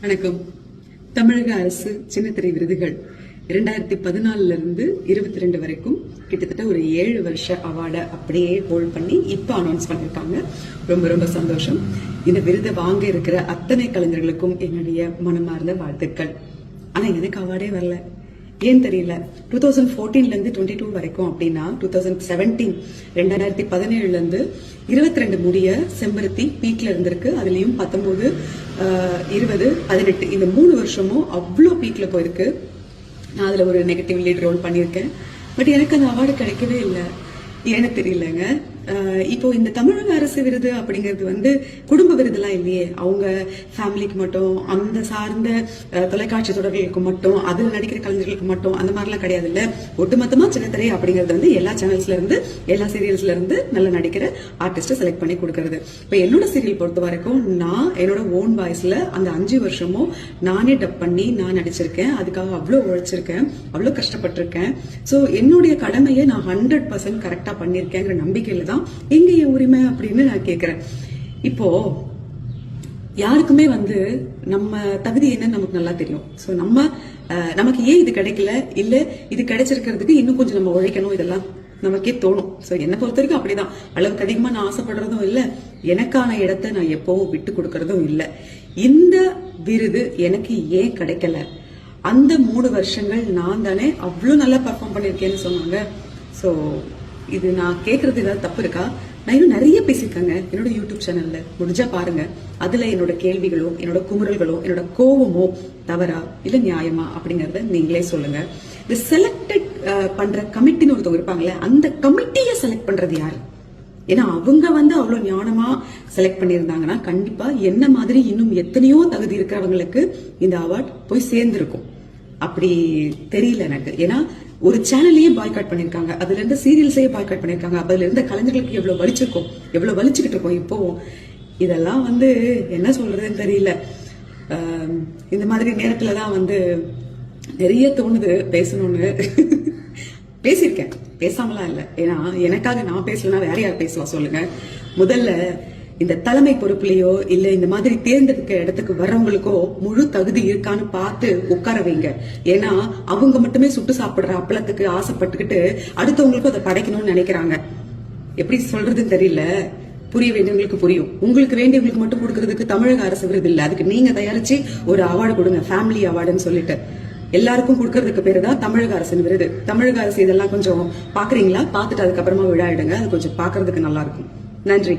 வணக்கம். தமிழக அரசு சின்னத்திரை விருதுகள் 2014 இருந்து 22 வரைக்கும் கிட்டத்தட்ட ஒரு 7 வருஷ அவார்டை அப்படியே ஹோல்ட் பண்ணி இப்ப அனௌன்ஸ் பண்ணிருக்காங்க. ரொம்ப ரொம்ப சந்தோஷம். இந்த விருதை வாங்க இருக்கிற அத்தனை கலைஞர்களுக்கும் என்னுடைய மனமார்ந்த வாழ்த்துக்கள். ஆனா எனக்கு அவார்டே வரல. ஏன் தெரியல. 2014 இருந்து 22 வரைக்கும் அப்படின்னா 2017 இருந்து 22 முடிய செம்பருத்தி பீக்ல இருந்திருக்கு. அதுலயும் 19, 20, 18 இந்த 3 வருஷமும் அவ்வளோ பீக்ல போயிருக்கு. நான் அதுல ஒரு நெகட்டிவ் லீட் ரோல் பண்ணியிருக்கேன். பட் எனக்கு அந்த அவார்டு கிடைக்கவே இல்லை. ஏன்னு தெரியலங்க. இப்போ இந்த தமிழக அரசு விருது அப்படிங்கிறது குடும்ப விருதுலாம் இல்லையே. அவங்க ஃபேமிலிக்கு மட்டும், அந்த சார்ந்த தொலைக்காட்சி தொடர்களுக்கு மட்டும், அதில் நடிக்கிற கலைஞர்களுக்கு மட்டும் அந்த மாதிரிலாம் கிடையாது. இல்ல ஒட்டுமொத்தமா சின்னத்திரை அப்படிங்கிறது எல்லா சேனல்ஸ்ல இருந்து, எல்லா சீரியல்ஸ்ல இருந்து நல்ல நடிக்கிற ஆர்டிஸ்ட செலக்ட் பண்ணி கொடுக்கறது. இப்ப என்னோட சீரியல் பொறுத்த வரைக்கும் நான் என்னோட ஓன் வாய்ஸ்ல அந்த 5 வருஷமும் நானே டப் பண்ணி நான் நடிச்சிருக்கேன். அதுக்காக அவ்வளவு உழைச்சிருக்கேன், அவ்வளவு கஷ்டப்பட்டிருக்கேன். சோ என்னுடைய கடமையை நான் 100% கரெக்டா பண்ணிருக்கேங்கிற நம்பிக்கையில தான் எங்க என் உரிமை அப்படின்னு நான் கேக்குறேன். இப்போ யாருக்குமே நம்ம தகுதி என்னன்னு நமக்கு நல்லா தெரியும். சோ நமக்கு ஏன் இது கிடைக்கல, இல்ல இது கிடைச்சிருக்கிறதுக்கு இன்னும் கொஞ்சம் நம்ம உழைக்கணும், இதெல்லாம் நமக்கே தோணும். சோ என்ன பொறுத்த வரைக்கும் அப்படிதான். அளவுக்கு அதிகமா நான் ஆசைப்படுறதும் இல்ல, எனக்கான இடத்தை நான் எப்பவும் விட்டு கொடுக்கறதும் இல்ல. இந்த விருது எனக்கு ஏன் கிடைக்கல, அந்த 3 வருஷங்கள் நான் தானே அவ்வளவு நல்லா பர்ஃபார்ம் பண்ணிருக்கேன்னு சொன்னாங்க. சோ இது நான் கேக்குறது ஏதாவது தப்பு இருக்கா? நான் இன்னும் நிறைய பேசியிருக்கேங்க என்னோட யூடியூப் சேனல்ல, முடிஞ்சா பாருங்க. அதுல என்னோட கேள்விகளோ, என்னோட குமுறல்களோ, என்னோட கோவமோ தவறா இல்ல நியாயமா அப்படிங்கறத நீங்களே சொல்லுங்க. இந்த செலக்டட் பண்ற கமிட்டின்னு ஒருத்தவங்க இருப்பாங்களே, அந்த கமிட்டியை செலக்ட் பண்றது யாரு? ஏன்னா அவங்க அவ்வளவு ஞானமா செலக்ட் பண்ணியிருந்தாங்கன்னா கண்டிப்பா என்ன மாதிரி இன்னும் எத்தனையோ தகுதி இருக்கிறவங்களுக்கு இந்த அவார்ட் போய் சேர்ந்திருக்கும். அப்படி தெரியல எனக்கு. ஏன்னா ஒரு சேனலையே பாய்காட் பண்ணிருக்காங்க, அதுல இருந்து சீரியல்ஸையே பாய்காட் பண்ணிருக்காங்க. அதுல இருந்த கலைஞர்களுக்கு எவ்வளவு வலிச்சிருக்கும், எவ்வளவு வலிச்சுக்கிட்டு இருக்கோம் இப்போ. இதெல்லாம் என்ன சொல்றதுன்னு தெரியல. இந்த மாதிரி நேரத்துலதான் நிறைய தோணுது பேசணும்னு. பேசியிருக்கேன், பேசாமலாம் இல்ல. ஏன்னா எனக்காக நான் பேசலன்னா வேற யார் பேசுவா சொல்லுங்க. முதல்ல இந்த தலைமை பொறுப்புலையோ இல்ல இந்த மாதிரி தேர்ந்தெடுக்க இடத்துக்கு வர்றவங்களுக்கோ முழு தகுதி இருக்கான்னு பார்த்து உட்கார வைங்க. ஏன்னா அவங்க மட்டுமே சுட்டு சாப்பிடுற அப்பளத்துக்கு ஆசைப்பட்டுக்கிட்டு அடுத்தவங்களுக்கும் அதை படைக்கணும்னு நினைக்கிறாங்க. எப்படி சொல்றதுன்னு தெரியல. புரிய வேண்டியவங்களுக்கு புரியும். உங்களுக்கு வேண்டியவங்களுக்கு மட்டும் கொடுக்கறதுக்கு தமிழக அரசு விருது இல்ல. அதுக்கு நீங்க தயாரிச்சு ஒரு அவார்டு கொடுங்க, ஃபேமிலி அவார்டுன்னு சொல்லிட்டு. எல்லாருக்கும் கொடுக்கறதுக்கு பேரு தான் தமிழக அரசின் விருது. தமிழக அரசு இதெல்லாம் கொஞ்சம் பாக்குறீங்களா? பார்த்துட்டு அதுக்கப்புறமா விழா எடுங்க. அது கொஞ்சம் பாக்குறதுக்கு நல்லா இருக்கும். நன்றி.